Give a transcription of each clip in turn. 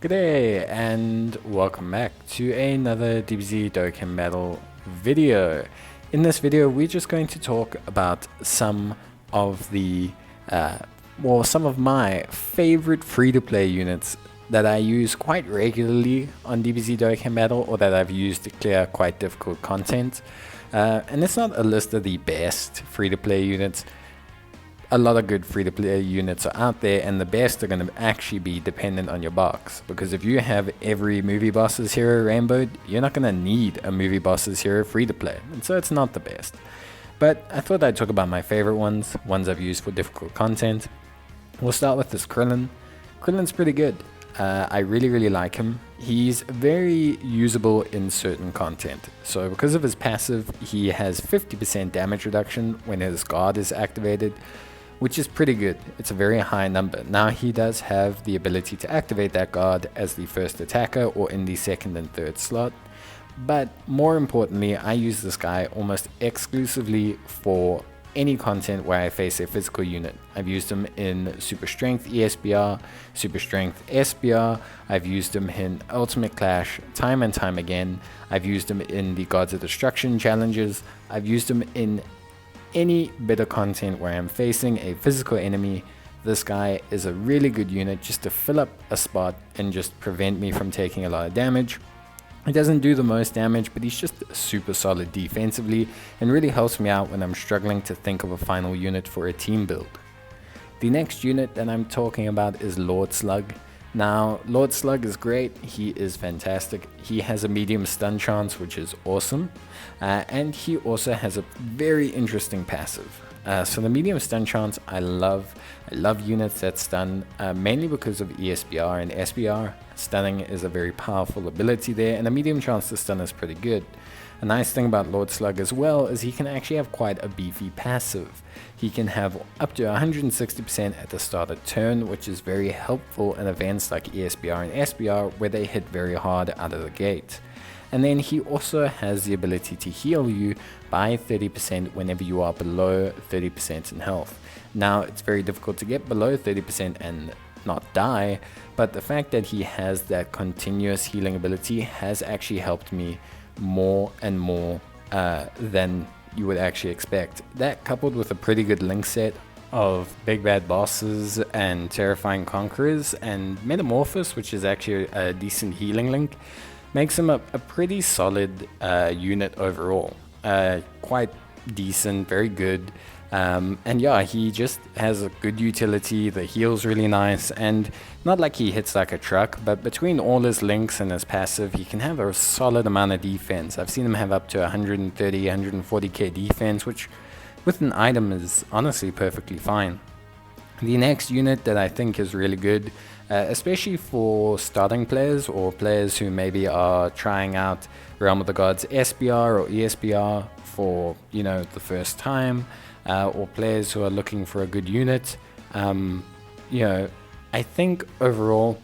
G'day and welcome back to another DBZ Dokkan Battle video. In this video we're just going to talk about some of some of my favorite free-to-play units that I use quite regularly on DBZ Dokkan Battle, or that I've used to clear quite difficult content. And it's not a list of the best free-to-play units. A lot of good free-to-play units are out there, and the best are going to actually be dependent on your box, because if you have every movie boss's hero rainbowed, you're not going to need a movie boss's hero free-to-play, and so it's not the best. But I thought I'd talk about my favorite ones I've used for difficult content. We'll start with this Krillin. Krillin's pretty good. I really like him. He's very usable in certain content. So because of his passive, he has 50% damage reduction when his guard is activated, which is pretty good. It's a very high number. Now he does have the ability to activate that guard as the first attacker or in the second and third slot. But more importantly, I use this guy almost exclusively for any content where I face a physical unit. I've used him in Super Strength ESBR, Super Strength SBR, I've used him in Ultimate Clash time and time again, I've used him in the Gods of Destruction challenges, I've used him in any bit of content where I'm facing a physical enemy. This guy is a really good unit just to fill up a spot and just prevent me from taking a lot of damage. He doesn't do the most damage, but he's just super solid defensively and really helps me out when I'm struggling to think of a final unit for a team build. The next unit that I'm talking about is Lord Slug. Now, Lord Slug is great, he is fantastic, he has a medium stun chance, which is awesome, and he also has a very interesting passive. So the medium stun chance I love units that stun, mainly because of ESBR and SBR. Stunning is a very powerful ability there, and a medium chance to stun is pretty good. A nice thing about Lord Slug as well is he can actually have quite a beefy passive. He can have up to 160% at the start of turn, which is very helpful in events like ESBR and SBR where they hit very hard out of the gate. And then he also has the ability to heal you by 30% whenever you are below 30% in health. Now, it's very difficult to get below 30% and not die, but the fact that he has that continuous healing ability has actually helped me more and more than you would actually expect. That, coupled with a pretty good link set of big bad bosses and terrifying conquerors and Metamorphosis, which is actually a decent healing link, makes him a pretty solid unit overall. Quite decent, very good. And yeah, he just has a good utility, the heal's really nice, and not like he hits like a truck, but between all his links and his passive, he can have a solid amount of defense. I've seen him have up to 130, 140k defense, which with an item is honestly perfectly fine. The next unit that I think is really good, especially for starting players or players who maybe are trying out Realm of the Gods SBR or ESBR for, the first time, or players who are looking for a good unit. I think overall,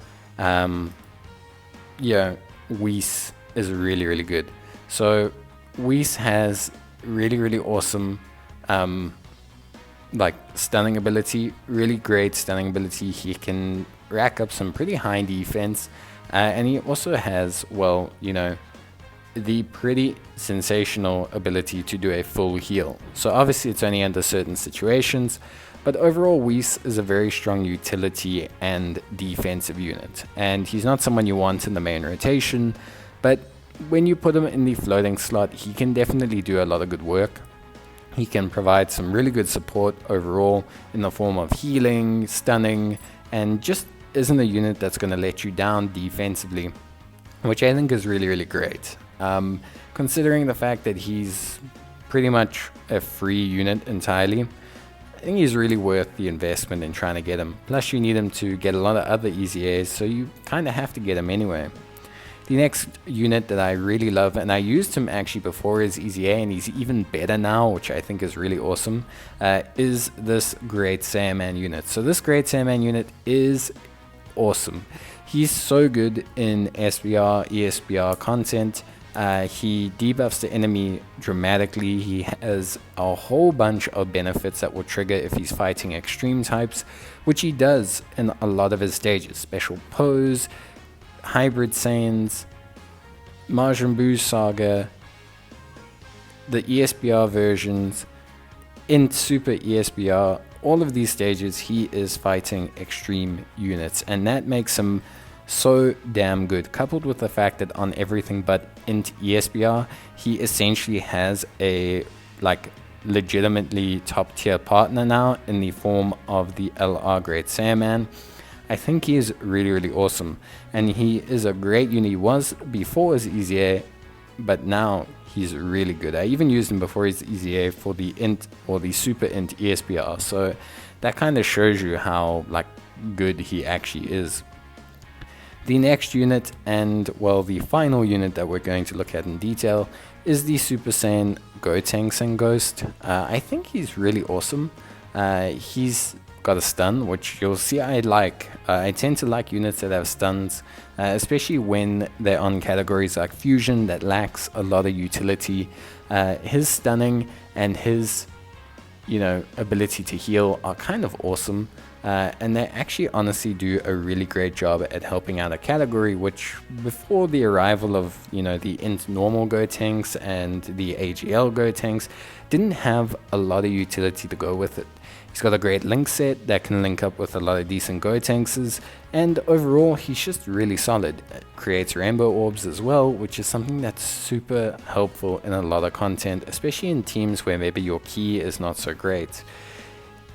Whis is really good. So Whis has really awesome stunning ability, really great stunning ability. He can rack up some pretty high defense, and he also has, the pretty sensational ability to do a full heal. So obviously it's only under certain situations, but overall Whis is a very strong utility and defensive unit, and he's not someone you want in the main rotation, but when you put him in the floating slot, he can definitely do a lot of good work. He can provide some really good support overall in the form of healing, stunning, and just isn't a unit that's going to let you down defensively, which I think is really great. Considering the fact that he's pretty much a free unit entirely, I think he's really worth the investment in trying to get him. Plus you need him to get a lot of other easy A's, so you kind of have to get him anyway. The next unit that I really love, and I used him actually before his easy A, and he's even better now, which I think is really awesome, is this Great Sandman unit. So this Great Sandman unit is awesome. He's so good in SBR, ESBR content. He debuffs the enemy dramatically. He has a whole bunch of benefits that will trigger if he's fighting extreme types, which he does in a lot of his stages. Special pose, Hybrid Saiyans, Majin Buu Saga, the ESBR versions, Int Super ESBR, all of these stages he is fighting extreme units, and that makes him so damn good, coupled with the fact that on everything but Int ESBR he essentially has a legitimately top tier partner now in the form of the LR Great Sandman. I think he is really awesome, and he is a great unit. He was before his EZA, but now he's really good. I even used him before his EZA for the Int or the Super Int ESBR, so that kind of shows you how good he actually is. The next unit, and well, the final unit that we're going to look at in detail, is the Super Saiyan Gotenks Ghost. I think he's really awesome. He's got a stun, which you'll see I like. I tend to like units that have stuns, especially when they're on categories like Fusion that lacks a lot of utility. His stunning and his ability to heal are kind of awesome. And they actually honestly do a really great job at helping out a category which, before the arrival of the Int normal Gotenks and the AGL Gotenks, didn't have a lot of utility to go with it. He's got a great link set that can link up with a lot of decent Gotenkses, and overall he's just really solid. It creates rainbow orbs as well, which is something that's super helpful in a lot of content, especially in teams where maybe your key is not so great.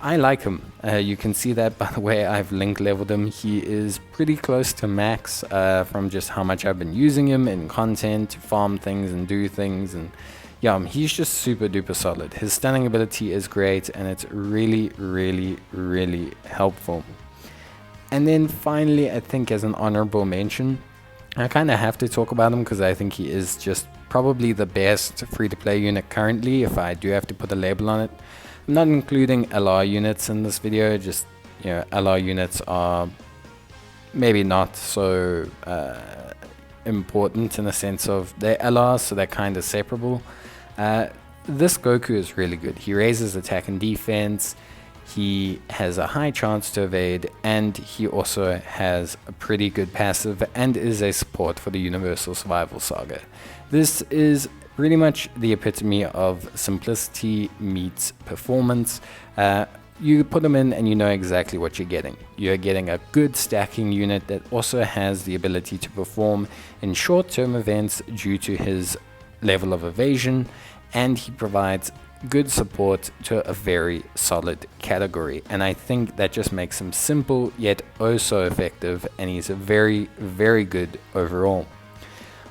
I like him. You can see that by the way I've link leveled him. He is pretty close to max from just how much I've been using him in content to farm things and do things, and yeah, he's just super duper solid. His stunning ability is great, and it's really helpful. And then finally, I think as an honorable mention, I kind of have to talk about him because I think he is just probably the best free-to-play unit currently, if I do have to put a label on it. I'm not including LR units in this video, just LR units are maybe not so important in the sense of they're LR, so they're kind of separable. This Goku is really good. He raises attack and defense, he has a high chance to evade, and he also has a pretty good passive and is a support for the Universal Survival Saga. This is pretty much the epitome of simplicity meets performance. You put them in and you know exactly what you're getting. You're getting a good stacking unit that also has the ability to perform in short-term events due to his level of evasion, and he provides good support to a very solid category, and I think that just makes him simple yet oh so effective, and he's a very good overall.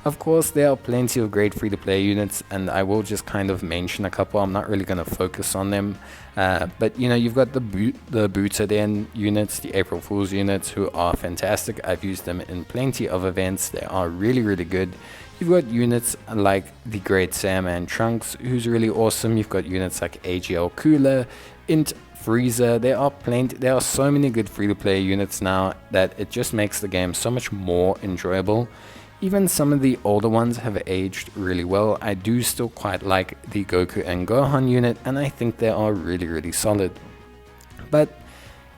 Of course, there are plenty of great free-to-play units, and I will just kind of mention a couple. I'm not really going to focus on them, but you've got the Butaden units, the April Fool's units, who are fantastic. I've used them in plenty of events. They are really good. You've got units like the Great Sandman Trunks, who's really awesome. You've got units like AGL Cooler, Int Frieza. There are so many good free-to-play units now that it just makes the game so much more enjoyable. Even some of the older ones have aged really well. I do still quite like the Goku and Gohan unit, and I think they are really solid. But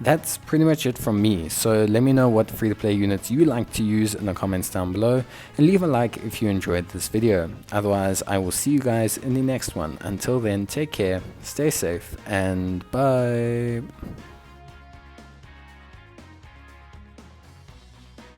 that's pretty much it from me, so let me know what free-to-play units you like to use in the comments down below, and leave a like if you enjoyed this video. Otherwise, I will see you guys in the next one. Until then, take care, stay safe, and bye!